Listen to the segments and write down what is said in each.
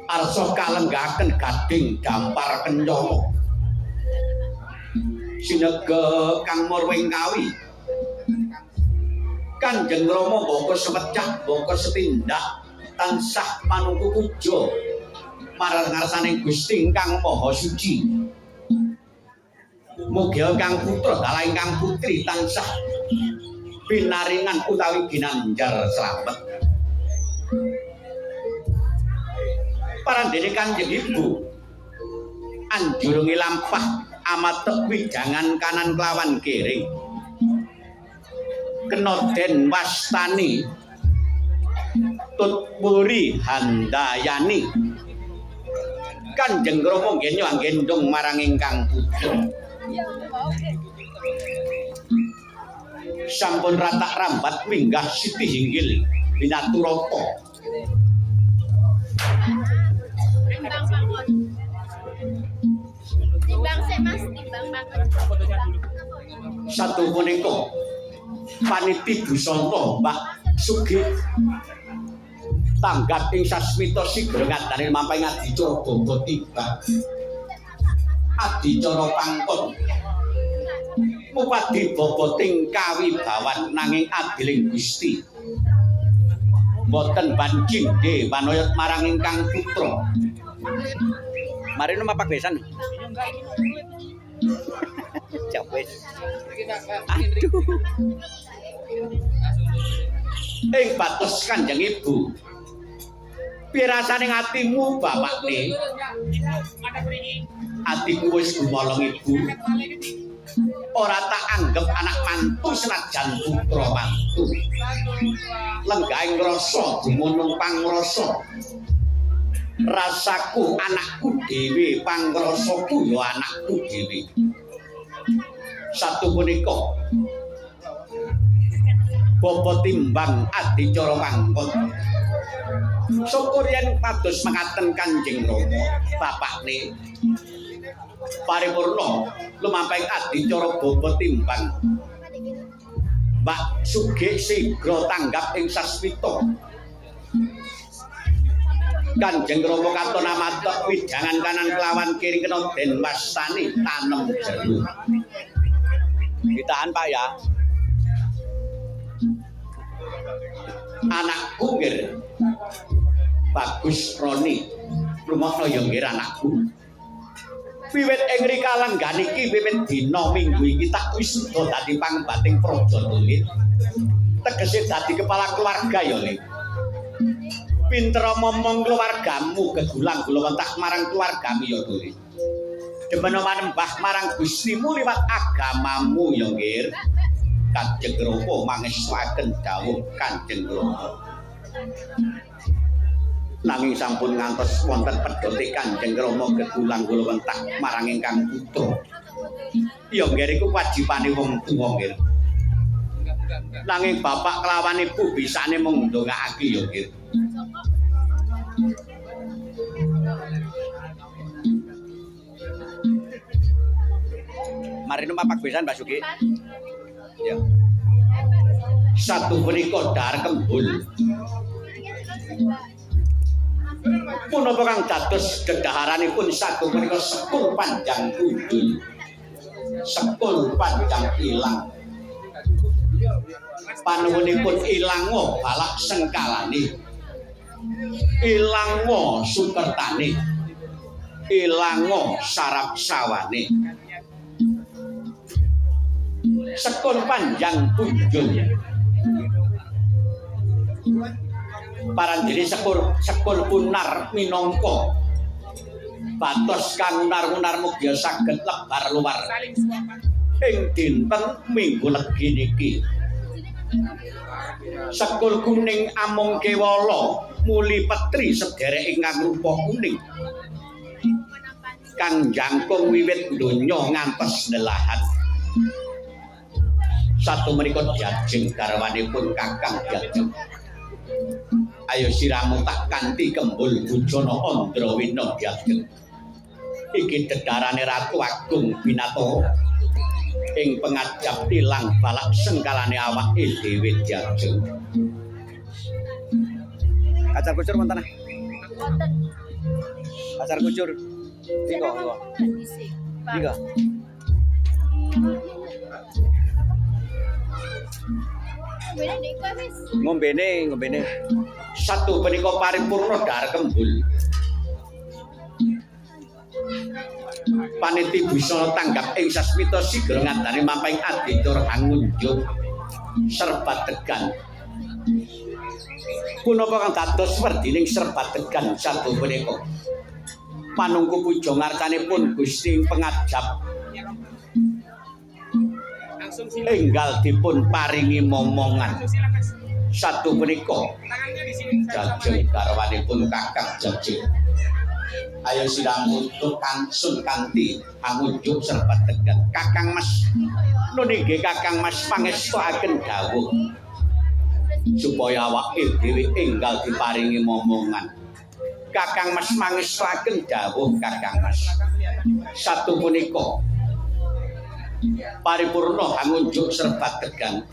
arsa kalenggaken gading dampar kencana sinega kang murwing kawi Kanjeng Rama baka semecah baka setindak tansah manungku puja marang ngarsaning Gusti ingkang Maha Suci. Mugi kang putra dalah ingkang putri tansah pinaringan utawi ginanjar slamet. Parandene Kanjeng Ibu anjurungi lampah amatek wijangan kanan kelawan kiri kena den wastani tutpuri handayani Kanjeng Rama nggih nyanggendong marang ingkang putra sampun ratak rambat minggah siti hinggil binaturata timbang sik Mas timbang banget satu punika paniti busanta Mbak Sugih tanggap ing sasmita sigra ngadani mamping adicara bangga tiba adicara pangkon mupadi boboting kawibawan nanging adiling Gusti boten banjing nggih wanayat marang ingkang putra marino mapak besan Jawes. Aduh. Ing batos Kanjeng Ibu. Piye rasane atimu, Bapakne? Atiku wis gumolong Ibu. Ora tak anggap anak mantu senajan putra mantu. Lenggahing rasa dumunung pangrasa. Rasaku anakku dhewe, pangrasaku ya anakku dhewe. Satu punika bapa timbang adicara mangkon. Syukur yen pados mekaten Kanjeng Rama, Bapakne paripurna lumampahing adicara bapa timbang. Mbak Sugih sigra tanggap ing sasmita. Kanjeng Rama katon amatek wijangan kanan kelawan kiri kena den wastani tanem jeruk. Ditahan Pak ya. Anakku nggih. Bagus Roni. Rumakna ya nggih anakku. Wiwit ing rika lenggan iki wiwit dina minggu iki tak wisuda dadi pangembating praja Tulit. Tegese dadi kepala keluarga ya, Le. Pinter momong keluargamu gegulang-gulung entak marang keluargamu ya Tulit. Demen manembah marang Gustimu liwat agamamu ya nggih. Kanjeng Rama mangestuaken dawuh Kanjeng Rama. Nanging sampun ngantos wonten pedhote Kanjeng Rama gegulang-gulung entak marang ingkang putra. Ya nggih iku wajibane wong tuwa nggih. Nanging bapak kelawan ibu bisane mung ndongakake ya nggih. Marino mapak besan Mbak Sugih. Ya. Satu punika dar kembul. Punapa kang dados dedaharanipun satu punika sekul panjang kudul. Sekul panjang ilang. Panuwunipun ilango balak sengkalane. Ilango sukertane. Ilango sarap sawane. Sekul panjang punjul. Parandene sekul punar minangka batos kang unar-unar mugia saged lebar luar ing dinten Minggu Legi niki. Sekul kuning amung kewala muli petri sederek ingkang rupa kuning kang jangkung wiwit donya ngantos nelahan. Satu menika Jajeng garwanipun Kakang Jajeng. Ayo siramu tak kanthi kembul bujana Andrawina Jajeng. Iki dedarane Ratu Agung Binatara ing pengajap tilang balak sengkalane awake dhewe Jajeng. Kacar kucur wonten Wonten. Pasar Kucur. Iko. Dhisik. Iko. Beda nek kowe wis. Ngombene. Satu punika paripurna dahar kembul. Paniti bisa tanggap ing sasmita sigra ngandani mamping adicara hangunjuk serbat tegan. Punapa kang dados werdining serbat tegan satu punika? Manungku puja ngarsanipun Gusti pengajap enggal dipun paringi momongan. Satu punika jajeng garwanipun Kakang Jajeng. Ayo sidang untuk kangsun kanthi pangunjuk serbat tegan. Kakang Mas nuningge Kakang Mas pangestuaken dawuh supaya awake dhewe enggal diparingi momongan. Kakang Mas mangestuaken dawuh Kakang Mas. Satu punika paripurna pangunjuk serbat tegan.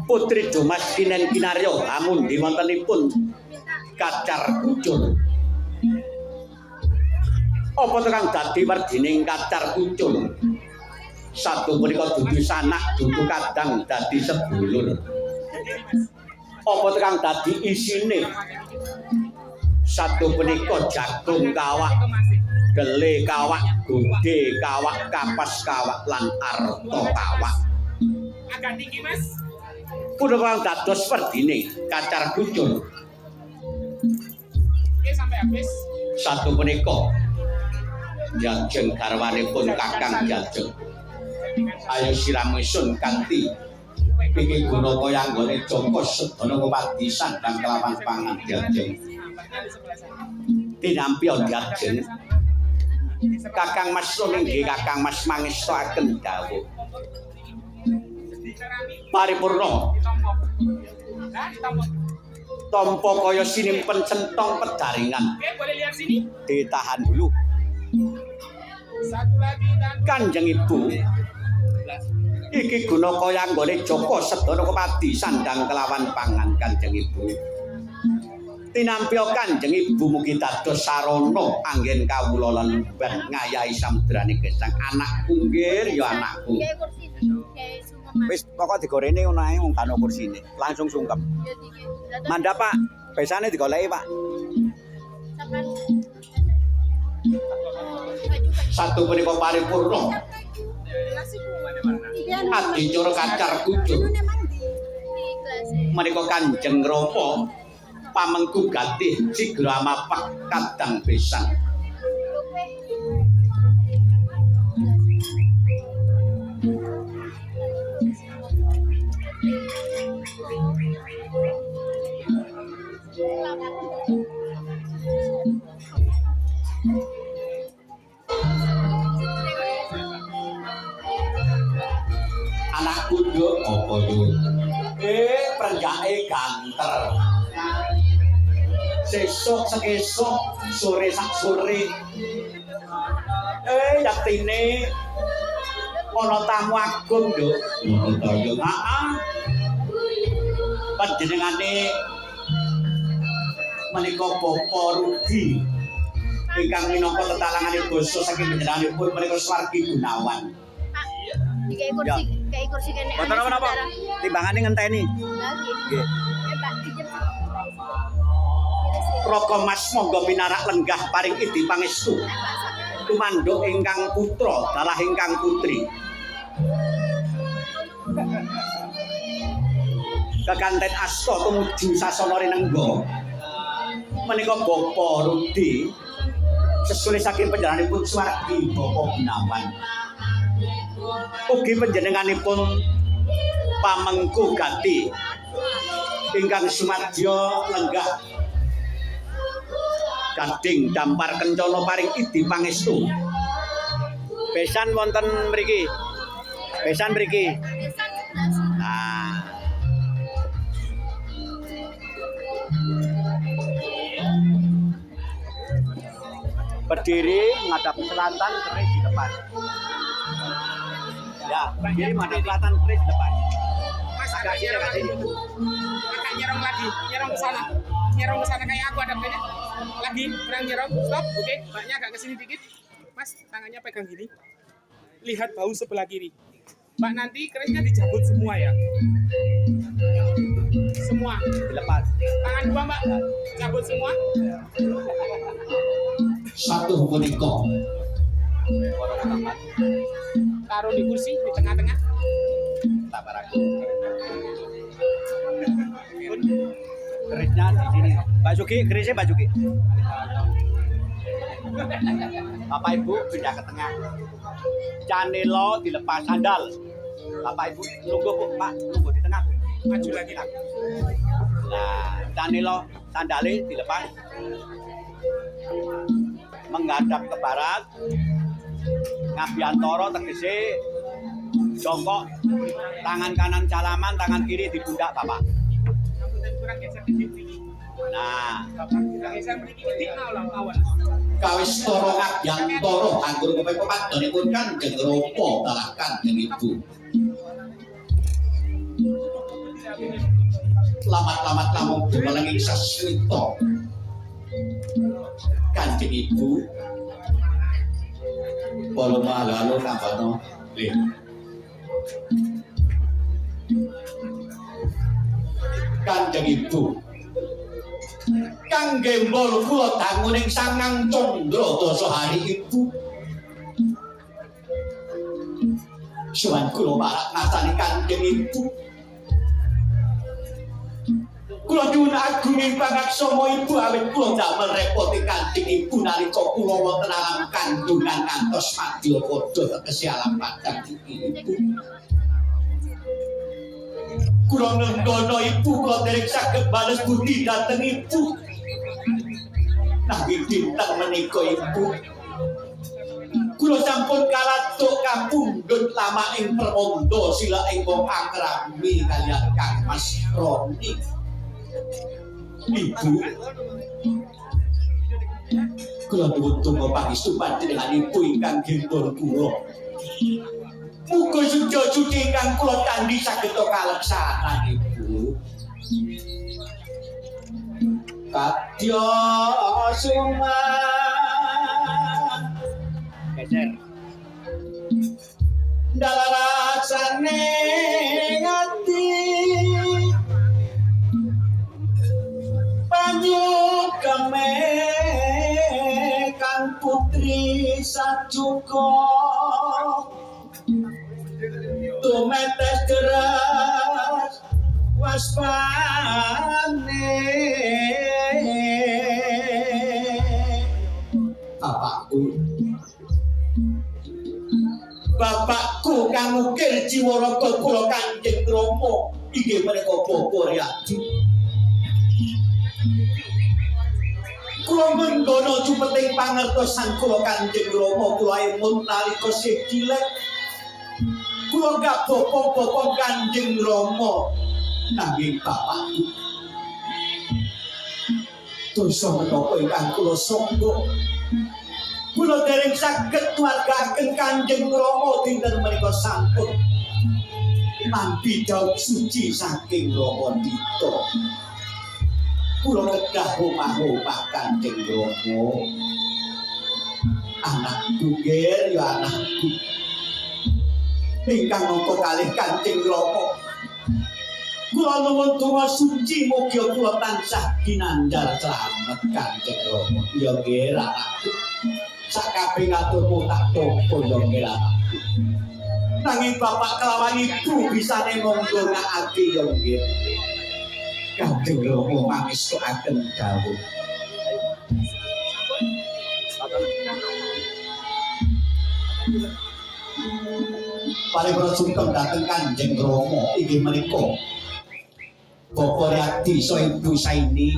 Putri Dumas Kinen Kinaryo amun diwontenipun Kacar Kucul. Apa tekan dadi werdining Kacar Kucul? Satu punika dudu sanak, dudu kadang dadi sedulur. Apa tekan dadi isine? Satu punika jagung kawak, gele kawak, gode kawak, kapas kawak lan arta kawak. Agak tinggi Mas. Punapa dados werdine Kacar Kucul? Oke sampai habis. Satu punika jajeng garwanipun Kakang Jajeng. Ayo siramesun kanthi iki guna kaya anggone Joko sedana kepadisan dan kelawan pangan jajeng. Tinampi jajeng Kakang Mas nggih Kakang Mas mangestuaken dawuh paripurna tampa kaya sinimpen centong pedaringan. Oke, boleh lihat sini. Ditahan dulu. Satu lagi dan Kanjeng Ibu iki guna kaya anggone Joko sedana kepadi sandang kelawan pangan. Kanjeng Ibu tinampi Kanjeng Ibu mugi dados sarana anggen kawula lemban ngayahi samudraning gesang. Anakku nggih ya anakku. Kayak kursi. Kayak sungkem. Wis pokok digorene ngono ae wong kan kursine. Langsung sungkem. Ya dikit. Mandap Pak, besane digoleki Pak. Sampai. Satu punika paripurna adicara Kacar Kucul. Menika Kanjeng Rama pamengku gatih sigra mapak kadang besan. Anakku yo apa yo? Prenjake ganter. Sesuk sekesuk sore sak sore. Yaktine ana tamu agung, Nduk. Ngono yo. Heeh. Panjenengane menika Bapak Rudi ingkang minangka tetalangane basa saking panjenenganipun menika Swargi Gunawan. Kayak kursi kene. Boten napa-napa. Timbangane ngenteni. Lagi. Nggih. Pak dijem. Raka Mas monggo pinarak lenggah paring idi pangestu. Tumanduk ingkang putra dalah ingkang putri. Kekanten asta tumuju sasana rinengga. Menika Bapak Rudi sesule saking panjenenganipun Swargi Bapak Gunawan. Ugi panjenenganipun pamengku gati ingkang sumadya lenggah gading dampar kencana paring idi pangestu. Besan wonten mriki. Besan mriki. Nah. Berdiri menghadap selatan, keris di depan. Ya, berdiri menghadap selatan, keris di depan. Mas Agak nyerong lagi. Agak nyerong lagi. Nyerong ke sana. Nyerong ke sana kayak aku ada kayaknya. Lagi, kurang nyerong. Stop. Oke, mbaknya agak ke sini dikit. Mas, tangannya pegang gini. Lihat bahu sebelah kiri. Mbak, nanti kerisnya dicabut semua ya. Semua. Dilepas. Tangan dua, Mbak. Cabut semua. Satu punika Taruh di kursi di tengah-tengah. Sabar aku. Kerisnya di sini. Mbak Sugi, kerisnya Mbak Sugi. Bapak Ibu pindah ke tengah. Canelo dilepas sandal. Bapak Ibu nunggu Bu, Pak, nunggu di tengah. Maju lagi lah. Nah, Canelo sandale dilepas. Menghadap ke barat. Ngabiantoro tegese jongkok, tangan kanan salaman, tangan kiri di pundak Bapak. Kurang geser dikit ini. Nah, Kurang geser sedikit lah awal. kawis toro ngabyantoro anggur pepadonipun Kanjeng Rama kalah Kanjeng Ibu. Lamat-lamat namung dumelenging saswita. Kanjeng Ibu para malalo nambano nggih. Kanjeng Ibu kangge mbol kula danguning Sangang Candra Dasa Hari Ibu. Suwan kula marak nastani Kanjeng Ibu. Kula nyuwun agunging pangaksama Ibu awit kula damel repoti Kanjeng Ibu nalika kula wonten alam kandungan ngantos madya padha tegese alam padang iki Ibu. Kula nenggono Ibu kula derek saged bales budi dhateng Ibu. Nanging dinten menika Ibu kula sampun kalatuk kapundhut lama ing permanda sila ing wong akrami kaliyan Kang Mas Roni. Ibu kula nuwun donga pangestu panjenengan Ibu ingkang gendor kula. Muga suci ingkang kula candhi saged kaleksanan Ibu. Kadya suman geser. dalarasane ati panyukame kang putri sajuga tumetes deras waspane Bapakku kang ukir jiwa raga kula Kanjeng Rama inggih menika Bapak Riyadi. Kula mengkono jumeting pangertosan kula Kanjeng Rama kula emun nalika sih cilik. Kula gak bapa-bapa Kanjeng Rama nanging bapakku. Dosa menapa ingkang kula sangga. Kula dereng saged margaken Kanjeng Rama dinten menika sampun nampi daud suci saking Rama Dita. Kula kedah omah-omah Kanjeng Rama. Anakku nggih ya anakku. Ingkang angka kalih Kanjeng Rama. Kula nuwun donga suci mugi kula tansah ginandhar slamet Kanjeng Rama. Ya nggih anakku. Sakabeh ngaturmu tak tampa ya nggih anakku. Nanging bapak kelawan ibu bisane monggo ngakake ya nggih. Kanjeng Rama mangestukaken dawuh. Paripura sungkem dhateng Kanjeng Rama inggih menika Bapak Riyadi so Ibu Saini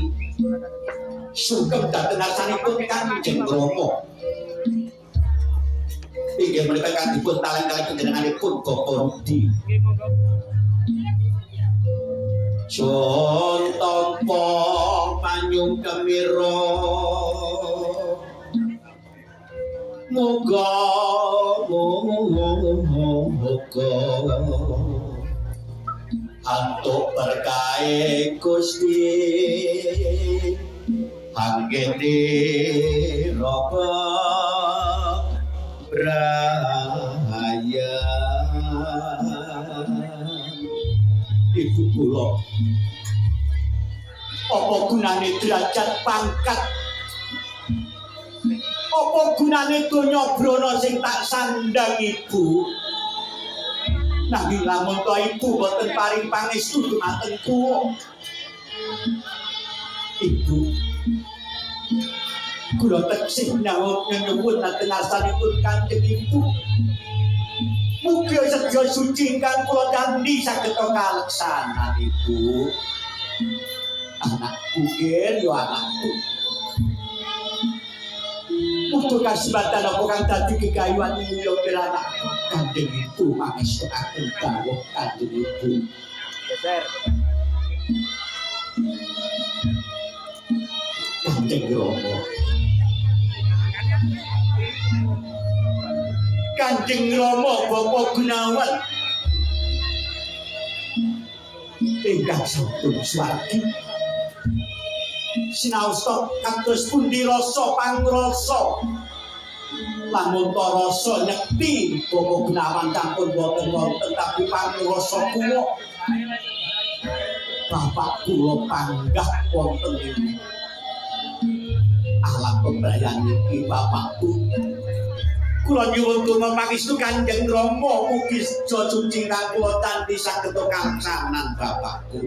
sungkem dhateng arsanipun Kanjeng Rama. Inggih menika kang dipun taleng kalih panjenenganipun Bapak Rudi. Sun tampa panyung kemira muga antuk berkahe Gusti anggene roba brahaya ibu kula apa gunane derajat pangkat apa gunane donya brana sing tak sandang ibu nanging lamun to ibu boten paring pangestu dumateng kula ibu kula teksih nyuwun dhateng asmanipun Kanjeng Ibu mugi sedya suci ingkang kula dandi saged kaleksanan ibu anakku ger yo anakku mugi kasebatan apa kang dadi gegayuhan yo anak Kanjeng Ibu mangestakaken dawuh Kanjeng Ibu Geser. Kanjeng Rama Kanjeng Rama Bapa Gunawan ingkang sampun swargi sinaosta kados pundi rasa pangrasa lamun ta rasa nyekti Bapa Gunawan sampun boten wonten tapi pangrasa kula Bapak kula panggah wonten ing alam pembayan iki Bapakku kula nyuwun donga pangestu Kanjeng Rama mugi sedya suci kang kula tanti saged kaleksanan Bapakku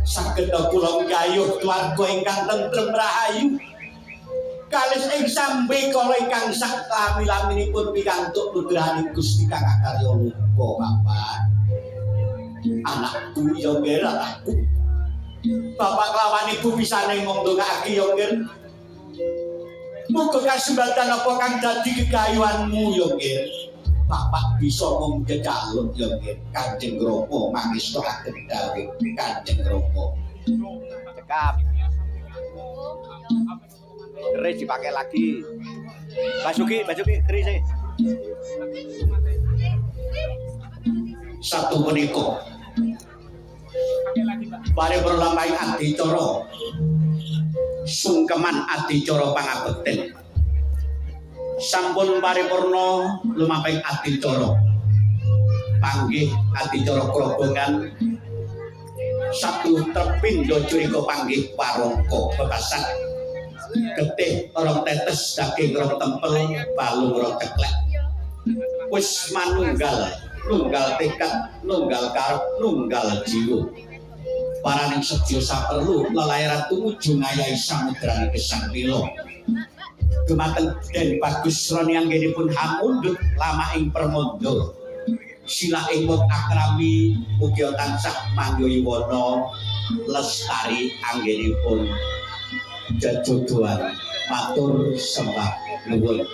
saged kula nggayuh keluarga ingkang tentrem rahayu kalis ing sambe kala ingkang sak lami-laminipun pikantuk nugrahaning Gusti kang akarya lupa Bapak anakku ya nggih anakku Bapak kelawan ibu pisane ngondongake ya nggih muga kasembatan apa kang dadi gegayuhanmu ya nggih Bapak bisa mung jejaluk ya nggih Kanjeng Rama mangestakaken dawuh Kanjeng Rama Cekap. Keris dipakai lagi. Basuki keris. satu menika paripurna maing adicara sungkeman adicara pangabekten sampun paripurna lumampahing adicara panggih adicara krobongan satu terpindho jurika panggih warangka bebasan getih rong tetes daging rong tempel balung rong ceklek wis manunggal nunggal tekad nunggal karep nunggal jiwa paraning sedya saperlu lelayaran tumuju ngayahi samudraning gesang pila dumateng Den Bagus Roni anggenipun hamundhut lama ing permanda sila ing mut akrami mugi tansah mangyoiwana lestari anggenipun jejodohan matur sembah nuwun